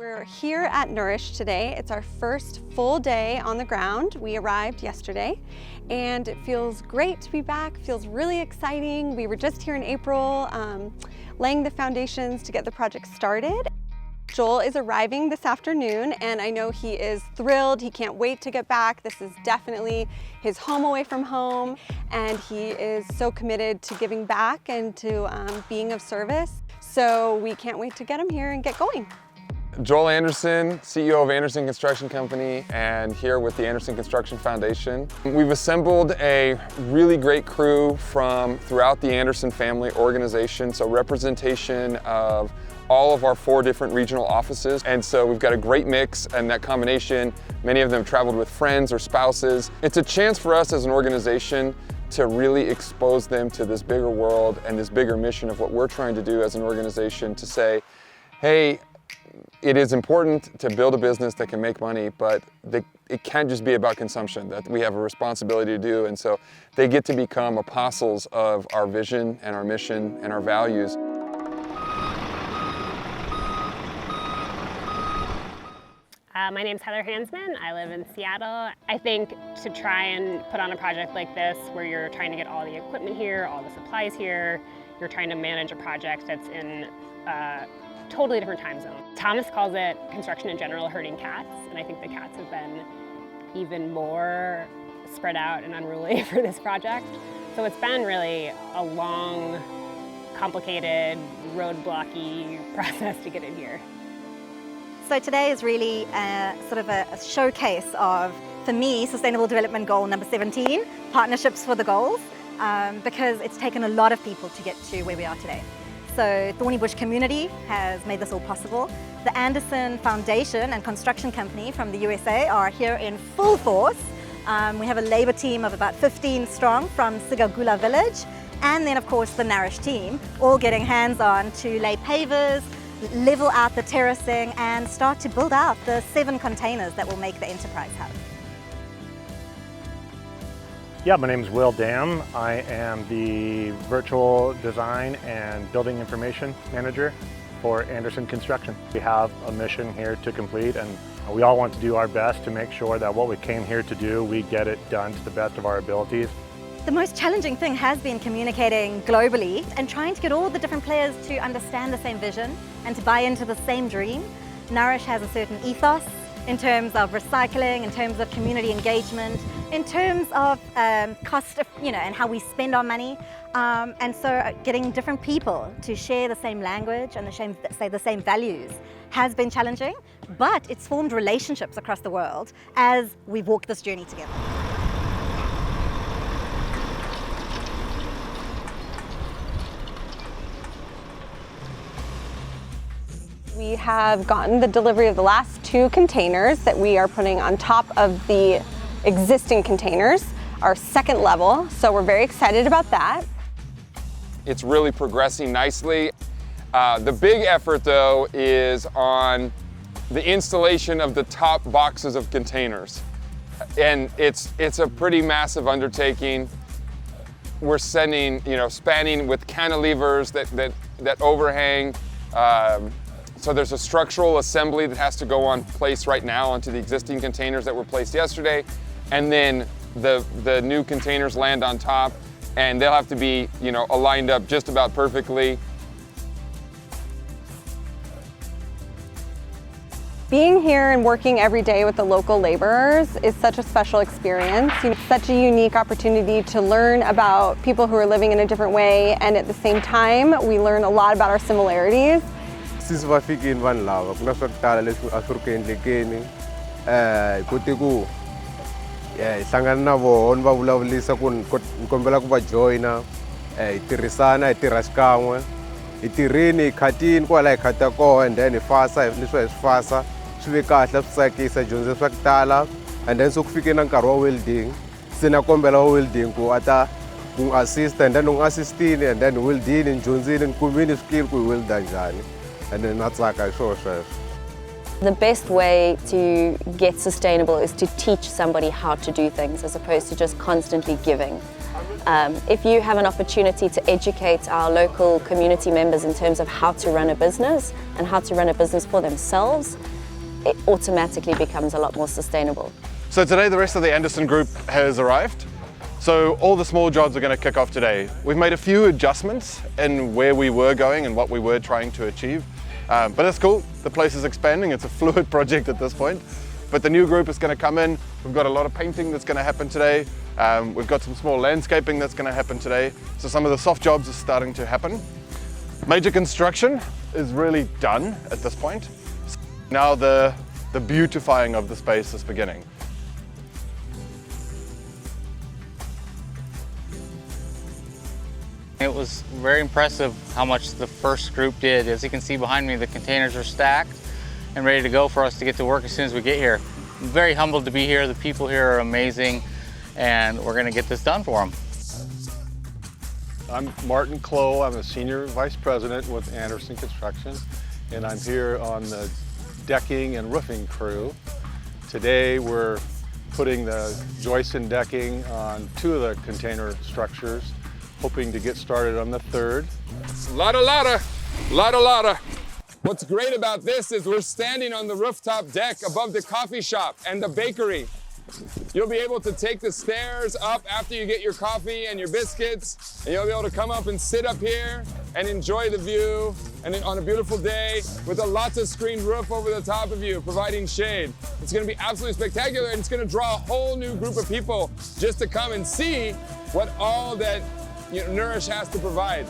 We're here at Nourish today. It's our first full day on the ground. We arrived yesterday and it feels great to be back. Feels really exciting. We were just here in April laying the foundations to get the project started. Joel is arriving this afternoon and I know he is thrilled. He can't wait to get back. This is definitely his home away from home and he is so committed to giving back and to being of service. So we can't wait to get him here and get going. Joel Andersen, CEO of Andersen Construction Company, and here with the Andersen Construction Foundation. We've assembled a really great crew from throughout the Andersen family organization, so representation of all of our 4 different regional offices. And so we've got a great mix, and that combination, many of them traveled with friends or spouses. It's a chance for us as an organization to really expose them to this bigger world and this bigger mission of what we're trying to do as an organization, to say, hey, it is important to build a business that can make money, but it can't just be about consumption, that we have a responsibility to do. And so they get to become apostles of our vision and our mission and our values. My name's Heather Hansman. I live in Seattle. I think to try and put on a project like this where you're trying to get all the equipment here, all the supplies here, you're trying to manage a project that's in totally different time zone. Thomas calls it construction in general herding cats, and I think the cats have been even more spread out and unruly for this project. So it's been really a long, complicated, roadblocky process to get in here. So today is really sort of a showcase of, for me, Sustainable Development Goal number 17, Partnerships for the Goals, because it's taken a lot of people to get to where we are today. So Thornybush Community has made this all possible. The Andersen Foundation and Construction Company from the USA are here in full force. We have a labor team of about 15 strong from SEDIWA Village, and then of course the Nourish team, all getting hands-on to lay pavers, level out the terracing and start to build out the 7 containers that will make the enterprise hub. Yeah, my name is Will Dam. I am the Virtual Design and Building Information Manager for Andersen Construction. We have a mission here to complete, and we all want to do our best to make sure that what we came here to do, we get it done to the best of our abilities. The most challenging thing has been communicating globally and trying to get all the different players to understand the same vision and to buy into the same dream. Nourish has a certain ethos in terms of recycling, in terms of community engagement, in terms of cost of, and how we spend our money. And so getting different people to share the same language and the same values has been challenging, but it's formed relationships across the world as we've walked this journey together. We have gotten the delivery of the last 2 containers that we are putting on top of the existing containers, our 2nd level, so we're very excited about that. It's really progressing nicely. The big effort though is on the installation of the top boxes of containers. And it's a pretty massive undertaking. We're sending, spanning with cantilevers that overhang. So there's a structural assembly that has to go on place right now onto the existing containers that were placed yesterday. And then the new containers land on top and they'll have to be, aligned up just about perfectly. Being here and working every day with the local laborers is such a special experience. It's such a unique opportunity to learn about people who are living in a different way, and at the same time, we learn a lot about our similarities. Since va fikini vanhu lava ku na swa ku tala leswi a swi ri ku endlekeni hi kote ku hi hlangana na vona ni va vulavulisa ku ni kombela ku va joina hi tirhisana hi tirha xikan'we hi tirhini hi khatini kwala hi khata koho, and then hi fasa leswi hi swi fasa swi ve kahle swi tsakisa dyondza swa ku tala, and then so ku fike na nkarhi wa welding se na kombela wa welding ku a ta ku n'wi assist, and then ni n'wi assistini, and then weldini ni dyondzini ni kumini swikili ku hi welda njhani. And then that's like I saw. The best way to get sustainable is to teach somebody how to do things as opposed to just constantly giving. If you have an opportunity to educate our local community members in terms of how to run a business and how to run a business for themselves, it automatically becomes a lot more sustainable. So today the rest of the Andersen group has arrived. So all the small jobs are going to kick off today. We've made a few adjustments in where we were going and what we were trying to achieve. But it's cool, the place is expanding, it's a fluid project at this point. But the new group is going to come in, we've got a lot of painting that's going to happen today. We've got some small landscaping that's going to happen today. So some of the soft jobs are starting to happen. Major construction is really done at this point. Now the beautifying of the space is beginning. It was very impressive how much the first group did. As you can see behind me, the containers are stacked and ready to go for us to get to work as soon as we get here. I'm very humbled to be here. The people here are amazing, and we're going to get this done for them. I'm Martin Clow. I'm a Senior Vice President with Andersen Construction, and I'm here on the decking and roofing crew. Today we're putting the joist and decking on 2 of the container structures, hoping to get started on the 3rd. Lotta. What's great about this is we're standing on the rooftop deck above the coffee shop and the bakery. You'll be able to take the stairs up after you get your coffee and your biscuits, and you'll be able to come up and sit up here and enjoy the view, and on a beautiful day with a lots of screened roof over the top of you, providing shade. It's gonna be absolutely spectacular, and it's gonna draw a whole new group of people just to come and see what all that Nourish has to provide.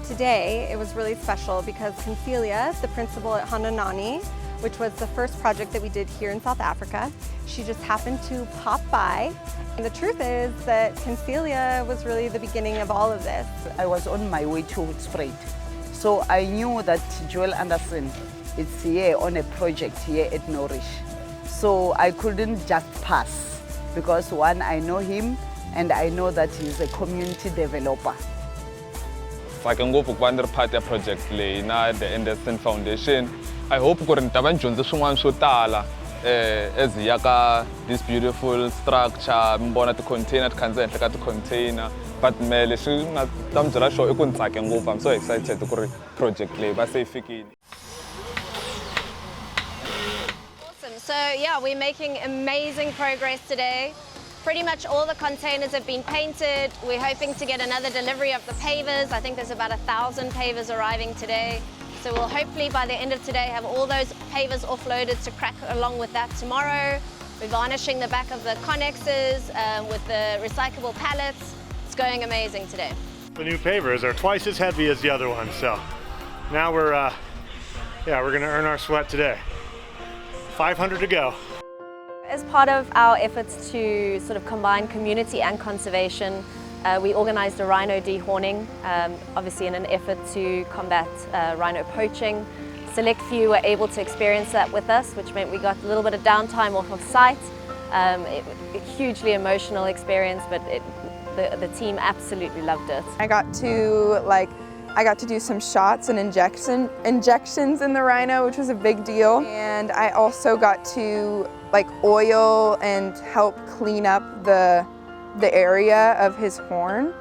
Today, it was really special because Concelia, the principal at Hananani, which was the first project that we did here in South Africa, she just happened to pop by. And the truth is that Concelia was really the beginning of all of this. I was on my way to Hoedspruit, so I knew that Joel Andersen is here on a project here at Nourish. So I couldn't just pass because one, I know him and I know that he's a community developer. Tsake ngopfu ku va ni ri part ya project leyi na the Andersen Foundation. I hope ku ri ni ta va ni dyondze swin'wana swo tala as hi ya ka this beautiful structure, mi vona ti-container ti khandziya henhla ka ti-container. But me lexi nga ta mi byela xona I ku ni tsake ngopfu. I'm so excited ku ri project leyi va se yi fikile. Awesome. So yeah, we're making amazing progress today. Pretty much all the containers have been painted. We're hoping to get another delivery of the pavers. I think there's about 1,000 pavers arriving today. So we'll hopefully by the end of today have all those pavers offloaded to crack along with that tomorrow. We're varnishing the back of the connexes with the recyclable pallets. It's going amazing today. The new pavers are twice as heavy as the other ones, so now we're gonna earn our sweat today. 500 to go. As part of our efforts to sort of combine community and conservation, we organised a rhino dehorning, obviously in an effort to combat rhino poaching. Select few were able to experience that with us, which meant we got a little bit of downtime off of site. A hugely emotional experience, but the team absolutely loved it. I got to do some shots and injections in the rhino, which was a big deal. And I also got to oil and help clean up the area of his horn.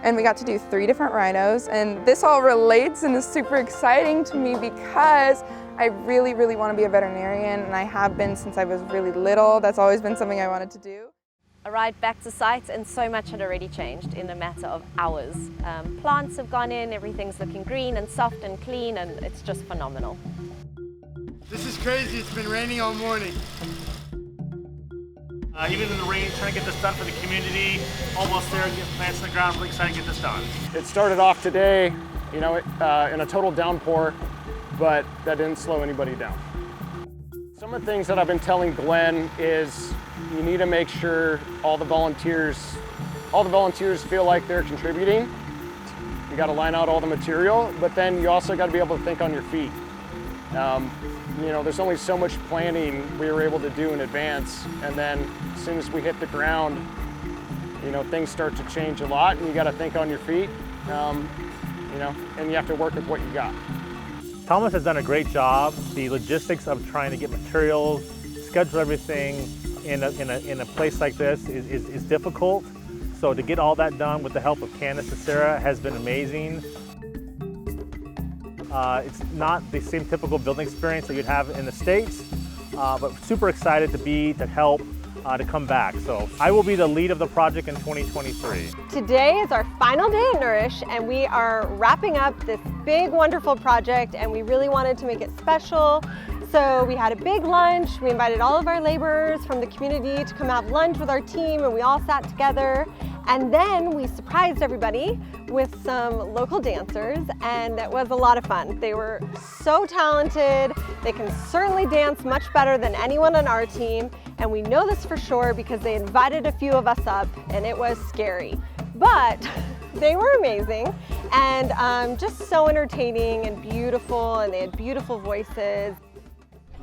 And we got to do 3 different rhinos. And this all relates and is super exciting to me because I really, really want to be a veterinarian, and I have been since I was really little. That's always been something I wanted to do. Arrived back to site and so much had already changed in a matter of hours. Plants have gone in, everything's looking green and soft and clean, and it's just phenomenal. This is crazy, it's been raining all morning. Even in the rain, trying to get this done for the community, almost there, get plants in the ground, really excited to get this done. It started off today, in a total downpour, but that didn't slow anybody down. Some of the things that I've been telling Glenn is you need to make sure all the volunteers feel like they're contributing. You got to line out all the material, but then you also got to be able to think on your feet. There's only so much planning we were able to do in advance, and then as soon as we hit the ground, things start to change a lot, and you got to think on your feet, and you have to work with what you got. Thomas has done a great job. The logistics of trying to get materials, schedule everything in a place like this is difficult. So to get all that done with the help of Candace and Sarah has been amazing. It's not the same typical building experience that you'd have in the States, but super excited to help to come back. So I will be the lead of the project in 2023. Today is our final day at Nourish, and we are wrapping up this big, wonderful project, and we really wanted to make it special. So we had a big lunch. We invited all of our laborers from the community to come have lunch with our team, and we all sat together. And then we surprised everybody with some local dancers, and it was a lot of fun. They were so talented. They can certainly dance much better than anyone on our team, and we know this for sure because they invited a few of us up, and it was scary. But they were amazing and just so entertaining and beautiful, and they had beautiful voices.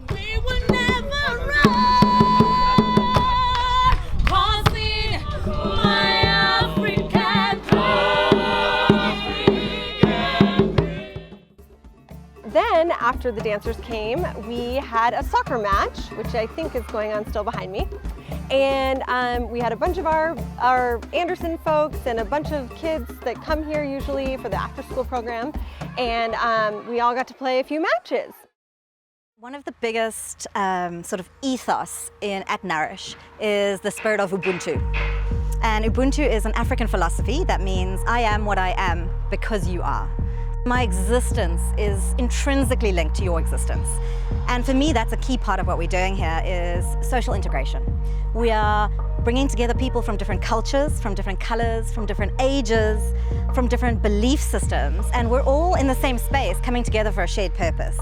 We would never run, causing my African Then, after the dancers came, we had a soccer match, which I think is going on still behind me. And we had a bunch of our Andersen folks and a bunch of kids that come here usually for the after-school program. And we all got to play a few matches. One of the biggest sort of ethos at Nourish is the spirit of Ubuntu. And Ubuntu is an African philosophy that means I am what I am because you are. My existence is intrinsically linked to your existence. And for me, that's a key part of what we're doing here is social integration. We are bringing together people from different cultures, from different colors, from different ages, from different belief systems, and we're all in the same space coming together for a shared purpose.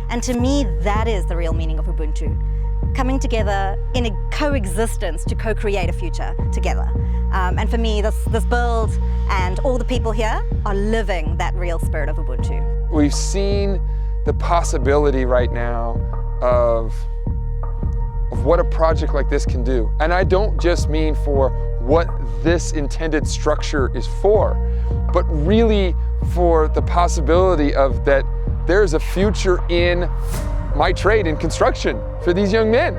And to me, that is the real meaning of Ubuntu. Coming together in a coexistence to co-create a future together. And for me, this build and all the people here are living that real spirit of Ubuntu. We've seen the possibility right now of what a project like this can do. And I don't just mean for what this intended structure is for, but really for the possibility of that there's a future in my trade in construction for these young men.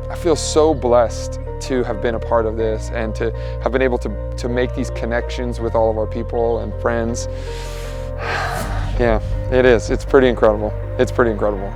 I feel so blessed to have been a part of this and to have been able to make these connections with all of our people and friends. Yeah, it is. It's pretty incredible. It's pretty incredible.